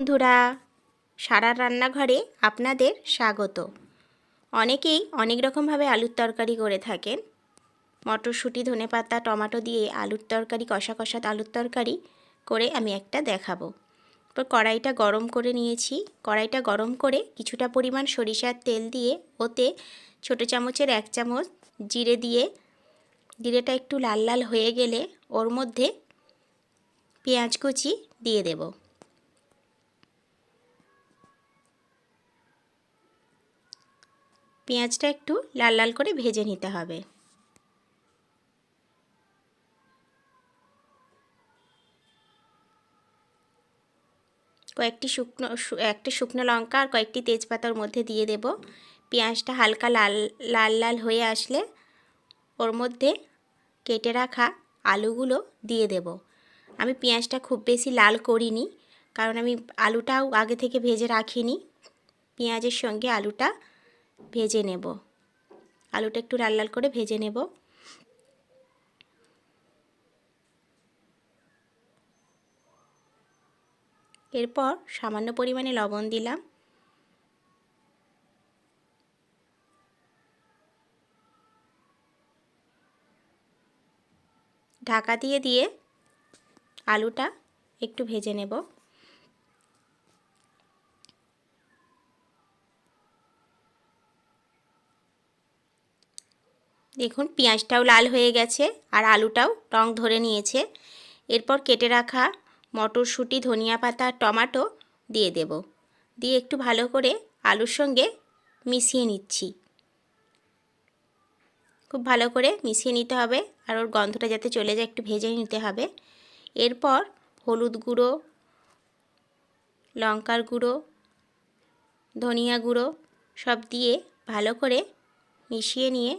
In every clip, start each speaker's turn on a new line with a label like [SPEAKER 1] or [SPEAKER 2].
[SPEAKER 1] বন্ধুরা, সারার রান্নাঘরে আপনাদের স্বাগত। অনেকেই অনেক রকমভাবে আলুর তরকারি করে থাকেন। মটরশুঁটি, ধনেপাতা, টমেটো দিয়ে আলুর তরকারি, কষা কষা আলুর তরকারি করে আমি একটা দেখাবো। তো কড়াইটা গরম করে নিয়েছি। কড়াইটা গরম করে কিছুটা পরিমাণ সরিষার তেল দিয়ে ওতে ছোটো চামচের 1 চামচ জিরে দিয়ে, জিরেটা একটু লাল লাল হয়ে গেলে ওর মধ্যে পেঁয়াজ কুচি দিয়ে দেব। পেঁয়াজটা একটু লাল লাল করে ভেজে নিতে হবে। একটা শুকনো লঙ্কা আর কয়েকটি তেজপাতার মধ্যে দিয়ে দেব। পেঁয়াজটা হালকা লাল লাল হয়ে আসলে ওর মধ্যে কেটে রাখা আলুগুলো দিয়ে দেব। আমি পেঁয়াজটা খুব বেশি লাল করিনি, কারণ আমি আলুটাও আগে থেকে ভেজে রাখিনি। পেঁয়াজের সঙ্গে আলুটা ভেজে নেব। আলুটা একটু লাল লাল করে ভেজে নেব। এরপর সামান্য পরিমাণে লবণ দিলাম। ঢাকা দিয়ে আলুটা একটু ভেজে নেব। দেখুন পেঁয়াজটাও লাল হয়ে গেছে আর আলুটাও রং ধরে নিয়েছে। এরপর কেটে রাখা মটরশুঁটি, ধনিয়া পাতা, টমেটো দিয়ে দেব। দিয়ে একটু ভালো করে আলুর সঙ্গে মিশিয়ে নিচ্ছি। খুব ভালো করে মিশিয়ে নিতে হবে আর ওর গন্ধটা যাতে চলে যায় একটু ভেজে নিতে হবে। এরপর হলুদ গুঁড়ো, লঙ্কার গুঁড়ো, ধনিয়া গুঁড়ো সব দিয়ে ভালো করে মিশিয়ে নিয়ে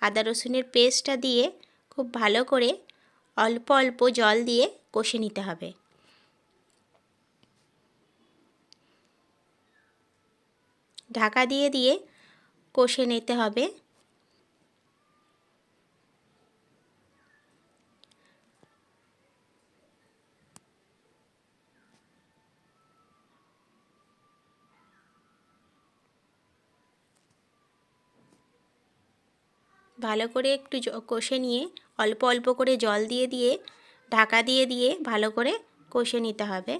[SPEAKER 1] আদা রসুনের পেস্টটা দিয়ে খুব ভালো করে অল্প অল্প জল দিয়ে কষে নিতে হবে। ঢাকা দিয়ে কষে নিতে হবে। ভালো করে একটু কষে নিয়ে অল্প অল্প করে জল দিয়ে ঢাকা দিয়ে ভালো করে কষে নিতে হবে।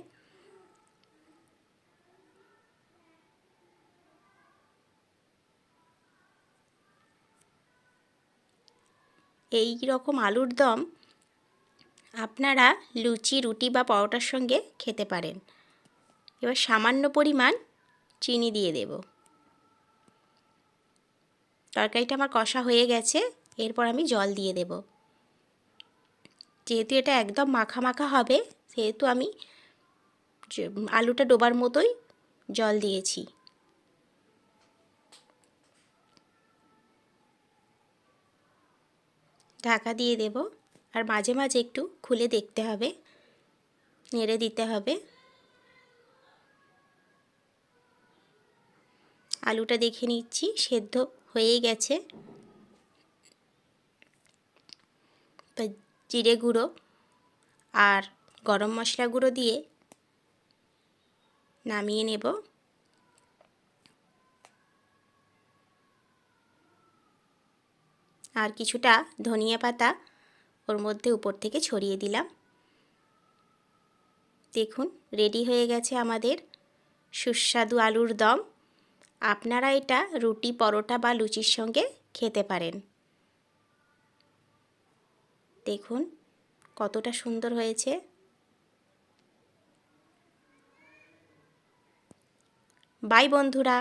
[SPEAKER 1] এই রকম আলুর দম আপনারা লুচি, রুটি বা পরোটার সঙ্গে খেতে পারেন। এবার সামান্য পরিমাণ চিনি দিয়ে দেব। তরকারিটা আমার কষা হয়ে গেছে। এরপর আমি জল দিয়ে দেব। যেহেতু এটা একদম মাখা মাখা হবে, সেহেতু আমি আলুটা ডোবার মতোই জল দিয়েছি। ঢাকা দিয়ে দেব আর মাঝে মাঝে একটু খুলে দেখতে হবে, নেড়ে দিতে হবে। আলুটা দেখে নিচ্ছি সেদ্ধ হয়েই গেছে। তো জিরে গুঁড়ো আর গরম মশলা গুঁড়ো দিয়ে নামিয়ে নেব। আর কিছুটা ধনিয়া পাতা ওর মধ্যে উপর থেকে ছড়িয়ে দিলাম। দেখুন রেডি হয়ে গেছে আমাদের সুস্বাদু আলুর দম। আপনারা এটা রুটি, পরোটা বা লুচির সঙ্গে খেতে পারেন। দেখুন কতটা সুন্দর হয়েছে। বাই বন্ধুরা।